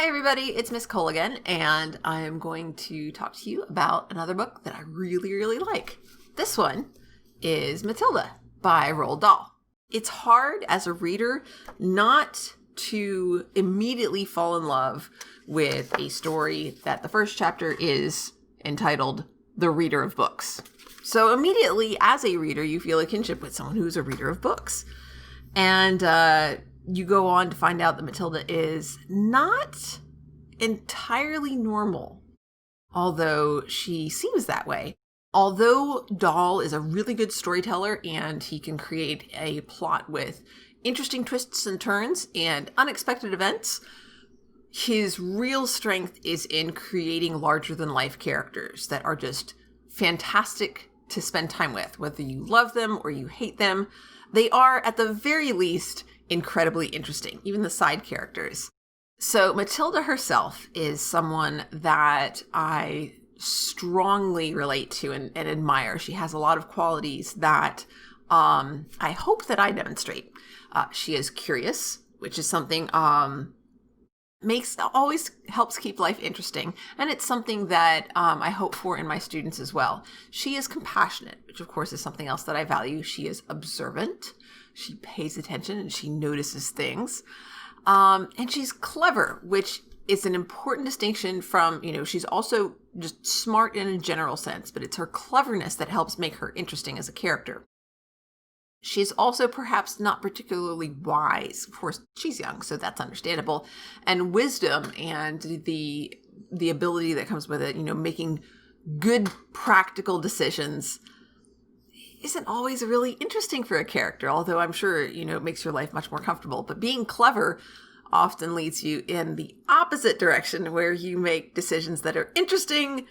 Hi everybody, it's Miss Cole again, and I am going to talk to you about another book that I really like. This one is Matilda by Roald Dahl. It's hard as a reader not to immediately fall in love with a story that the first chapter is entitled The Reader of Books. So immediately as a reader, you feel a kinship with someone who's a reader of books. And you go on to find out that Matilda is not entirely normal, although she seems that way. Although Dahl is a really good storyteller and he can create a plot with interesting twists and turns and unexpected events, his real strength is in creating larger-than-life characters that are just fantastic to spend time with. Whether you love them or you hate them, they are, at the very least, incredibly interesting, even the side characters. So Matilda herself is someone that I strongly relate to and admire. She has a lot of qualities that I hope that I demonstrate. She is curious, which is something always helps keep life interesting. And it's something that I hope for in my students as well. She is compassionate, which of course is something else that I value. She is observant. She pays attention and she notices things. And she's clever, which is an important distinction from, she's also just smart in a general sense, but it's her cleverness that helps make her interesting as a character. She's also perhaps not particularly wise. Of course, she's young, so that's understandable. And wisdom and the ability that comes with it, making good practical decisions isn't always really interesting for a character, although I'm sure, it makes your life much more comfortable. But being clever often leads you in the opposite direction, where you make decisions that are interesting,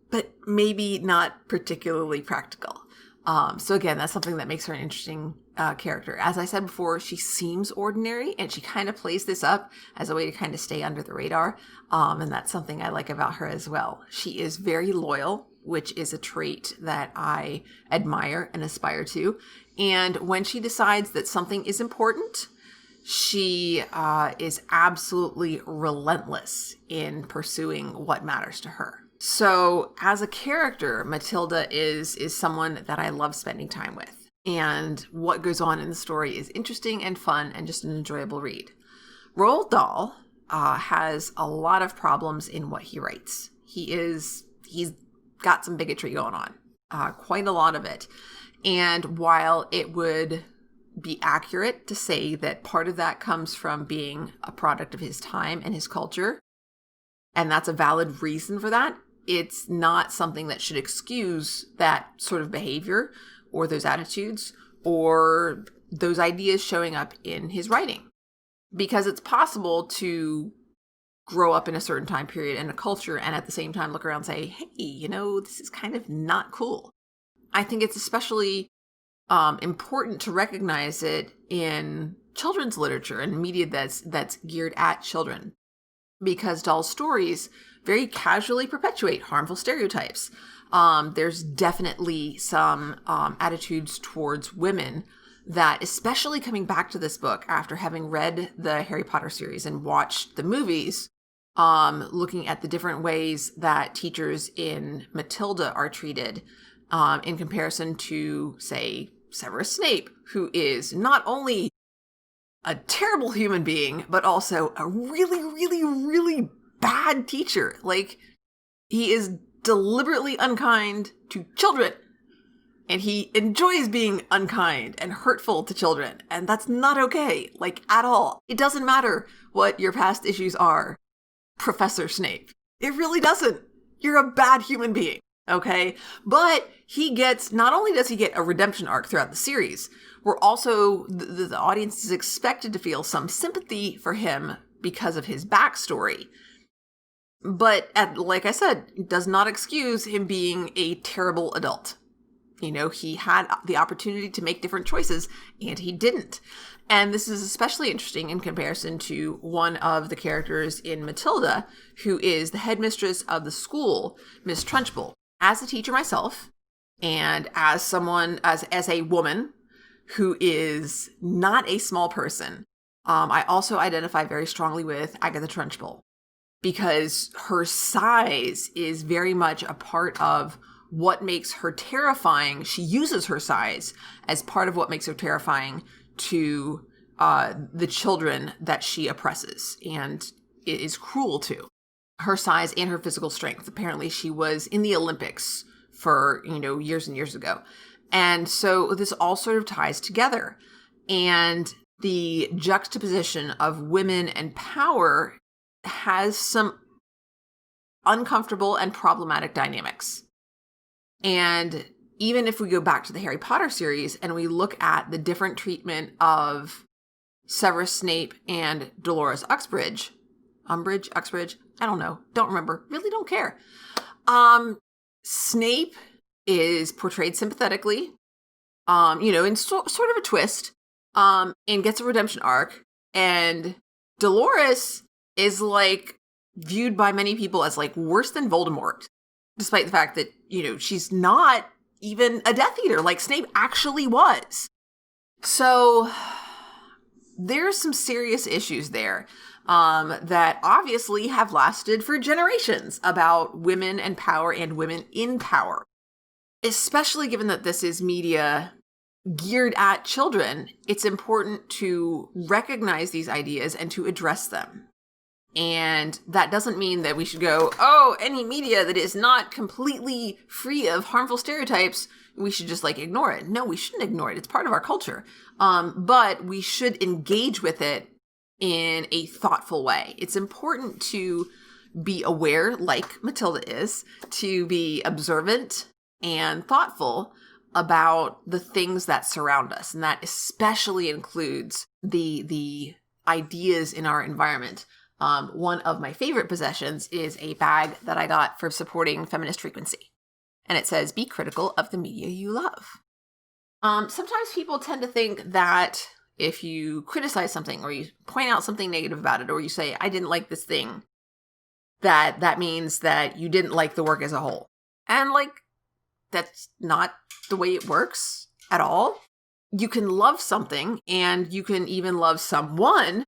but maybe not particularly practical. So again, that's something that makes her an interesting character. As I said before, she seems ordinary, and she kind of plays this up as a way to kind of stay under the radar. And that's something I like about her as well. She is very loyal, which is a trait that I admire and aspire to. And when she decides that something is important, she is absolutely relentless in pursuing what matters to her. So as a character, Matilda is someone that I love spending time with. And what goes on in the story is interesting and fun and just an enjoyable read. Roald Dahl has a lot of problems in what he writes. He's got some bigotry going on, quite a lot of it. And while it would be accurate to say that part of that comes from being a product of his time and his culture, and that's a valid reason for that, it's not something that should excuse that sort of behavior or those attitudes or those ideas showing up in his writing. Because it's possible to grow up in a certain time period and a culture and at the same time look around and say, hey, this is kind of not cool. I think it's especially important to recognize it in children's literature and media that's geared at children, because Dahl's stories very casually perpetuate harmful stereotypes. There's definitely some attitudes towards women that, especially coming back to this book after having read the Harry Potter series and watched the movies, looking at the different ways that teachers in Matilda are treated in comparison to, say, Severus Snape, who is not only a terrible human being, but also a really bad teacher. Like, he is deliberately unkind to children, and he enjoys being unkind and hurtful to children, and that's not okay, at all. It doesn't matter what your past issues are, Professor Snape. It really doesn't. You're a bad human being, okay? But not only does he get a redemption arc throughout the series, we're also, the audience is expected to feel some sympathy for him because of his backstory. But like I said, it does not excuse him being a terrible adult. He had the opportunity to make different choices, and he didn't. And this is especially interesting in comparison to one of the characters in Matilda, who is the headmistress of the school, Miss Trunchbull. As a teacher myself, and as a woman who is not a small person, I also identify very strongly with Agatha Trunchbull. because her size is very much a part of what makes her terrifying. She uses her size as part of what makes her terrifying to the children that she oppresses and is cruel to. Her size and her physical strength. Apparently she was in the Olympics for, years and years ago. And so this all sort of ties together. And the juxtaposition of women and power has some uncomfortable and problematic dynamics. And even if we go back to the Harry Potter series and we look at the different treatment of Severus Snape and Dolores Uxbridge, Uxbridge, I don't know, don't remember, really don't care. Snape is portrayed sympathetically, in sort of a twist, and gets a redemption arc. And Dolores is viewed by many people as worse than Voldemort, despite the fact that, she's not even a Death Eater like Snape actually was. So there's some serious issues there that obviously have lasted for generations about women and power and women in power, especially given that this is media geared at children. It's important to recognize these ideas and to address them. And that doesn't mean that we should go, any media that is not completely free of harmful stereotypes, we should just ignore it. No, we shouldn't ignore it. It's part of our culture. But we should engage with it in a thoughtful way. It's important to be aware, like Matilda is, to be observant and thoughtful about the things that surround us. And that especially includes the ideas in our environment. One of my favorite possessions is a bag that I got for supporting feminist frequency. And it says, be critical of the media you love. Sometimes people tend to think that if you criticize something or you point out something negative about it, or you say, I didn't like this thing, that means that you didn't like the work as a whole. And that's not the way it works at all. You can love something, and you can even love someone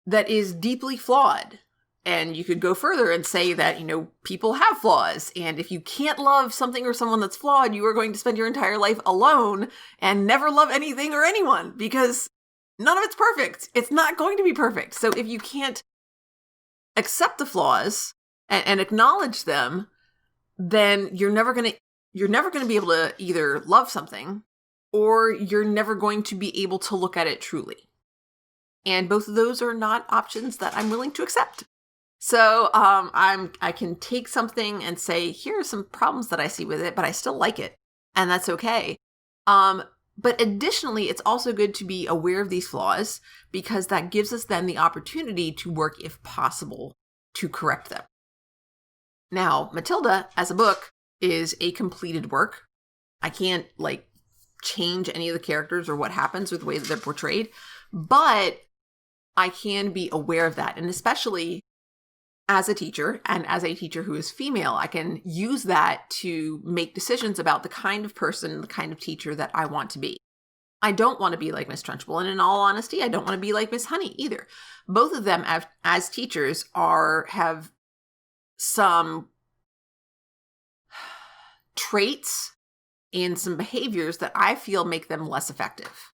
that is deeply flawed. And you could go further and say that, people have flaws. And if you can't love something or someone that's flawed, you are going to spend your entire life alone and never love anything or anyone, because none of it's perfect. It's not going to be perfect. So if you can't accept the flaws and acknowledge them, then you're never going to be able to either love something, or you're never going to be able to look at it truly. And both of those are not options that I'm willing to accept. So I can take something and say, here are some problems that I see with it, but I still like it. And that's okay. But additionally, it's also good to be aware of these flaws, because that gives us then the opportunity to work, if possible, to correct them. Now, Matilda, as a book, is a completed work. I can't change any of the characters or what happens or the way that they're portrayed, but I can be aware of that. And especially as a teacher, and as a teacher who is female, I can use that to make decisions about the kind of person, the kind of teacher that I want to be. I don't want to be like Miss Trunchbull, and in all honesty, I don't want to be like Miss Honey either. Both of them, as teachers, have some traits and some behaviors that I feel make them less effective.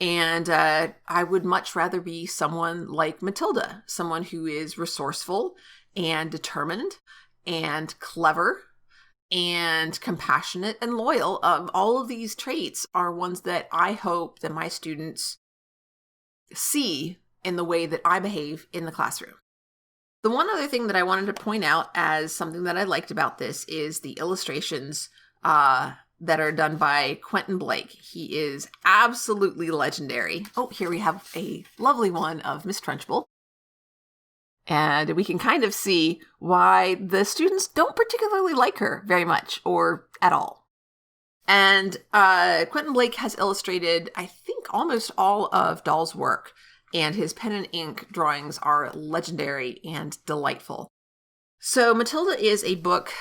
And I would much rather be someone like Matilda, someone who is resourceful and determined and clever and compassionate and loyal. All of these traits are ones that I hope that my students see in the way that I behave in the classroom. The one other thing that I wanted to point out as something that I liked about this is the illustrations that are done by Quentin Blake. He is absolutely legendary. Oh, here we have a lovely one of Miss Trunchbull. And we can kind of see why the students don't particularly like her very much, or at all. And Quentin Blake has illustrated, I think, almost all of Dahl's work, and his pen and ink drawings are legendary and delightful. So Matilda is a book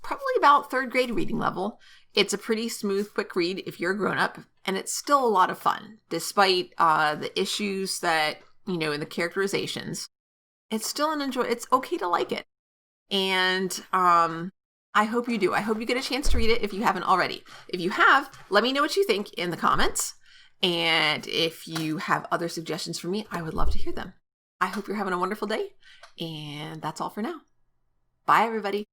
probably about third grade reading level. It's a pretty smooth, quick read if you're a grown-up, and it's still a lot of fun, despite the issues that, in the characterizations. It's still an enjoy. It's okay to like it. And I hope you do. I hope you get a chance to read it if you haven't already. If you have, let me know what you think in the comments. And if you have other suggestions for me, I would love to hear them. I hope you're having a wonderful day. And that's all for now. Bye, everybody.